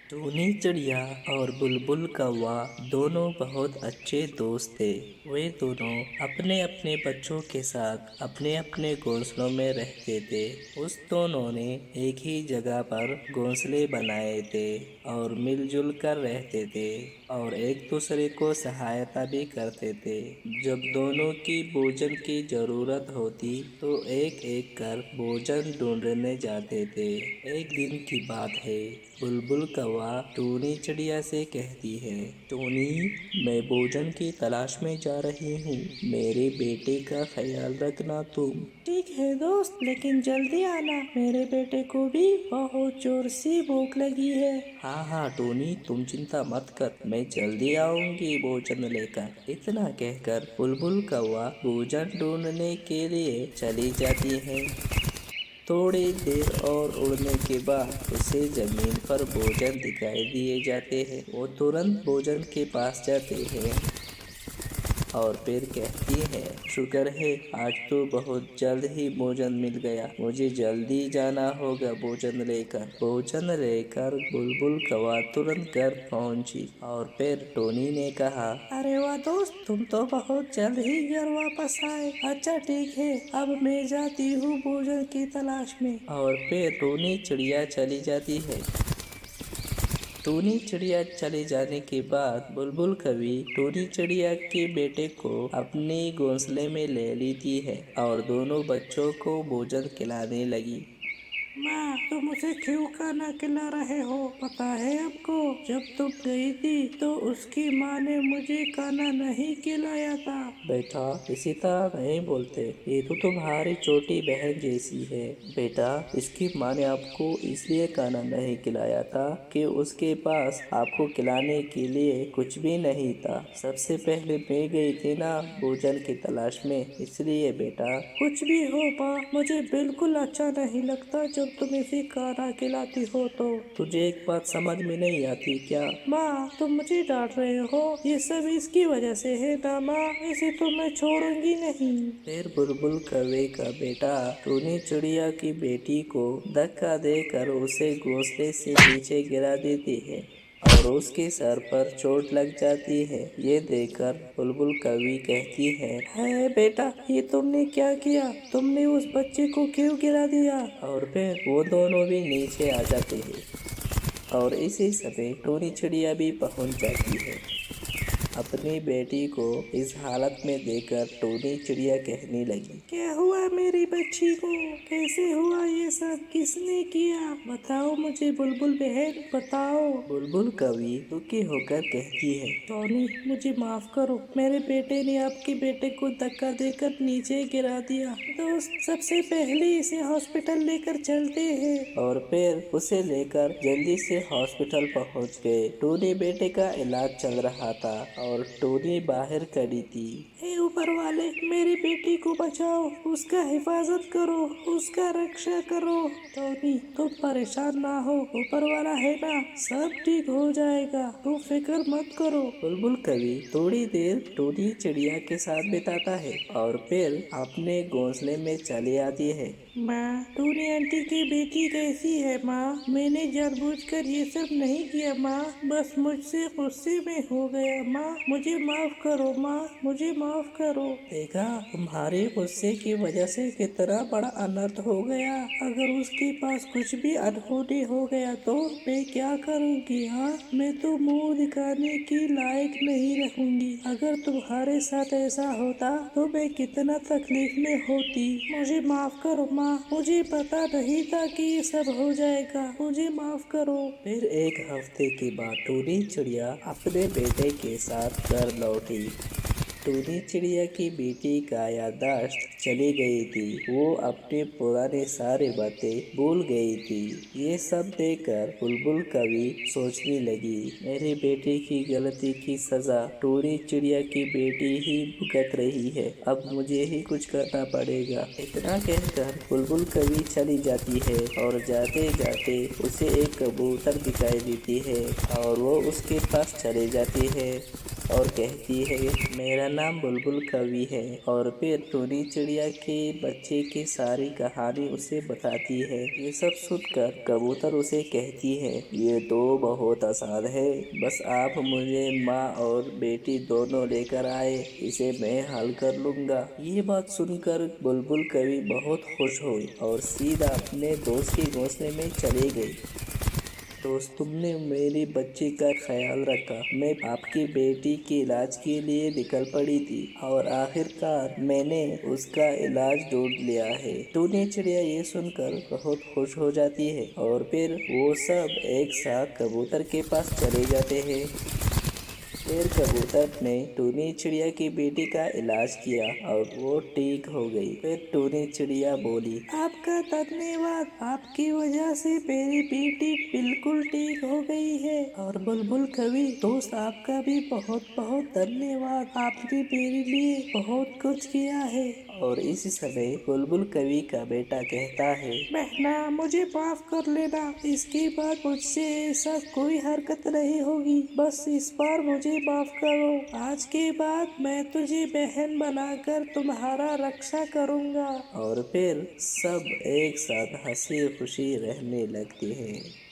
टूनी चिड़िया और बुलबुल कौवा दोनों बहुत अच्छे दोस्त थे। वे दोनों अपने अपने बच्चों के साथ अपने अपने घोंसलों में रहते थे। उस दोनों ने एक ही जगह पर घोंसले बनाए थे और मिलजुल कर रहते थे और एक दूसरे को सहायता भी करते थे। जब दोनों की भोजन की जरूरत होती तो एक एक कर भोजन ढूंढने जाते थे। एक दिन की बात है, बुलबुल कौवा टूनी चिड़िया से कहती है, टूनी, मैं भोजन की तलाश में जा रही हूँ, मेरे बेटे का ख्याल रखना तुम। ठीक है दोस्त, लेकिन जल्दी आना, मेरे बेटे को भी बहुत जोर से भूख लगी है। हाँ हाँ टूनी, तुम चिंता मत कर, मैं जल्दी आऊंगी भोजन लेकर। इतना कहकर बुलबुल कौवा भोजन ढूंढने के लिए चली जाती है। थोड़ी देर और उड़ने के बाद उसे जमीन पर भोजन दिखाई दिए जाते हैं। वो तुरंत भोजन के पास जाते हैं और फिर कहती है, शुक्र है आज तो बहुत जल्द ही भोजन मिल गया, मुझे जल्दी जाना होगा भोजन लेकर। भोजन लेकर बुलबुल कौवा तुरंत घर पहुंची और फिर टोनी ने कहा, अरे वाह दोस्त, तुम तो बहुत जल्द ही घर वापस आए। अच्छा ठीक है, अब मैं जाती हूँ भोजन की तलाश में। और फिर टोनी चिड़िया चली जाती है। टूनी चिड़िया चले जाने के बाद बुलबुल कवि टूनी चिड़िया के बेटे को अपने घोंसले में ले लेती है और दोनों बच्चों को भोजन खिलाने लगी। माँ, तुम उसे क्यों खाना खिला रहे हो? पता है आपको, जब तुम गई थी तो उसकी माँ ने मुझे खाना नहीं खिलाया था। बेटा, इसी तरह नहीं बोलते, ये तो तुम्हारी छोटी बहन जैसी है। बेटा, इसकी माँ ने आपको इसलिए खाना नहीं खिलाया था कि उसके पास आपको खिलाने के लिए कुछ भी नहीं था। सबसे पहले मैं गई थी ना भोजन की तलाश में, इसलिए बेटा। कुछ भी हो माँ, मुझे बिल्कुल अच्छा नहीं लगता जब तुम इसे खाना खिलाती हो तो। तुझे एक बात समझ में नहीं आती क्या? माँ, तुम मुझे डांट रहे हो, ये सब इसकी वजह से है ना माँ, इसे तो मैं छोड़ूंगी नहीं। फिर बुलबुल कौवे का बेटा टूनी चिड़िया की बेटी को धक्का देकर उसे घोंसले से नीचे गिरा देती है और उसके सर पर चोट लग जाती है। ये देखकर बुलबुल कवि कहती है बेटा, ये तुमने क्या किया? तुमने उस बच्चे को क्यों गिरा दिया? और फिर वो दोनों भी नीचे आ जाते हैं और इसी समय टोनी चिड़िया भी पहुंच जाती है। अपनी बेटी को इस हालत में देखकर टोनी चिड़िया कहने लगी, क्या हुआ मेरी बच्ची को? कैसे हुआ ये सब? किसने किया? बताओ मुझे बुलबुल बहन, बताओ। बुलबुल कवि दुखी होकर कहती है, टोनी, मुझे माफ करो, मेरे बेटे ने आपके बेटे को धक्का देकर नीचे गिरा दिया। दोस्त, सबसे पहले इसे हॉस्पिटल लेकर चलते हैं। और फिर उसे लेकर जल्दी से हॉस्पिटल पहुंच गए। टोनी बेटे का इलाज चल रहा था और टोनी बाहर खड़ी थी। हे ऊपर वाले, मेरी बेटी को बचाओ, उसका हिफाजत करो, उसका रक्षा करो। टोनी, तुम परेशान ना हो, ऊपर वाला है ना, सब ठीक हो जाएगा, तुम फिक्र मत करो। बुलबुल कवि थोड़ी देर टोनी चिड़िया के साथ बिताता है और फिर अपने घोंसले में चली आती है। माँ, टोनी आंटी की बेटी कैसी है माँ? मैंने जानबूझकर ये सब नहीं किया माँ, बस मुझसे गुस्से में हो गया माँ, मुझे माफ करो माँ, मुझे माफ करो। देखा, तुम्हारे गुस्से की वजह से कितना बड़ा अनर्थ हो गया। अगर उसके पास कुछ भी अनहोनी हो गया तो मैं क्या करूँगी? हाँ, मैं तो मुंह दिखाने की लायक नहीं रहूँगी। अगर तुम्हारे साथ ऐसा होता तो मैं कितना तकलीफ में होती। मुझे माफ करो माँ, मुझे पता नहीं था कि ये सब हो जाएगा, मुझे माफ करो। फिर एक हफ्ते के बाद टूनी चिड़िया अपने बेटे के साथ घर लौटी। टूनी चिड़िया की बेटी का याददाश्त चली गई थी, वो अपने पुराने सारे बातें भूल गई थी। ये सब देखकर बुलबुल कवि सोचने लगी, मेरे बेटे की गलती की सजा टूनी चिड़िया की बेटी ही भुगत रही है, अब मुझे ही कुछ करना पड़ेगा। इतना कहकर बुलबुल कवि चली जाती है और जाते जाते उसे एक कबूतर दिखाई देती है और वो उसके पास चले जाती है। और कहती है मेरा नाम बुलबुल कवि है। और फिर टूनी चिड़िया के बच्चे की सारी कहानी उसे बताती है। ये सब सुनकर कबूतर उसे कहती है ये तो बहुत आसान है, बस आप मुझे माँ और बेटी दोनों लेकर आए, इसे मैं हल कर लूंगा। ये बात सुनकर बुलबुल कवि बहुत खुश हुई और सीधा अपने दोस्त के घोंसले में चले गई। दोस्त, तुमने मेरी बच्ची का ख्याल रखा, मैं आपकी बेटी के इलाज के लिए निकल पड़ी थी और आखिरकार मैंने उसका इलाज ढूंढ लिया है। टूनी चिड़िया ये सुनकर बहुत खुश हो जाती है और फिर वो सब एक साथ कबूतर के पास चले जाते हैं। फिर कबूतर ने टूनी चिड़िया की बेटी का इलाज किया और वो ठीक हो गई। फिर टूनी चिड़िया बोली आपका धन्यवाद, आपकी वजह से मेरी बेटी बिल्कुल ठीक हो गई है। और बुलबुल कवि दोस्त, आपका भी बहुत बहुत धन्यवाद, आपने मेरे लिए बहुत कुछ किया है। और इसी समय बुलबुल कवि का बेटा कहता है बहना, मुझे माफ कर लेना, इसके बाद मुझसे ऐसा कोई हरकत नहीं होगी, बस इस बार मुझे माफ करो। आज के बाद मैं तुझे बहन बनाकर तुम्हारा रक्षा करूंगा। और फिर सब एक साथ हंसी खुशी रहने लगते हैं।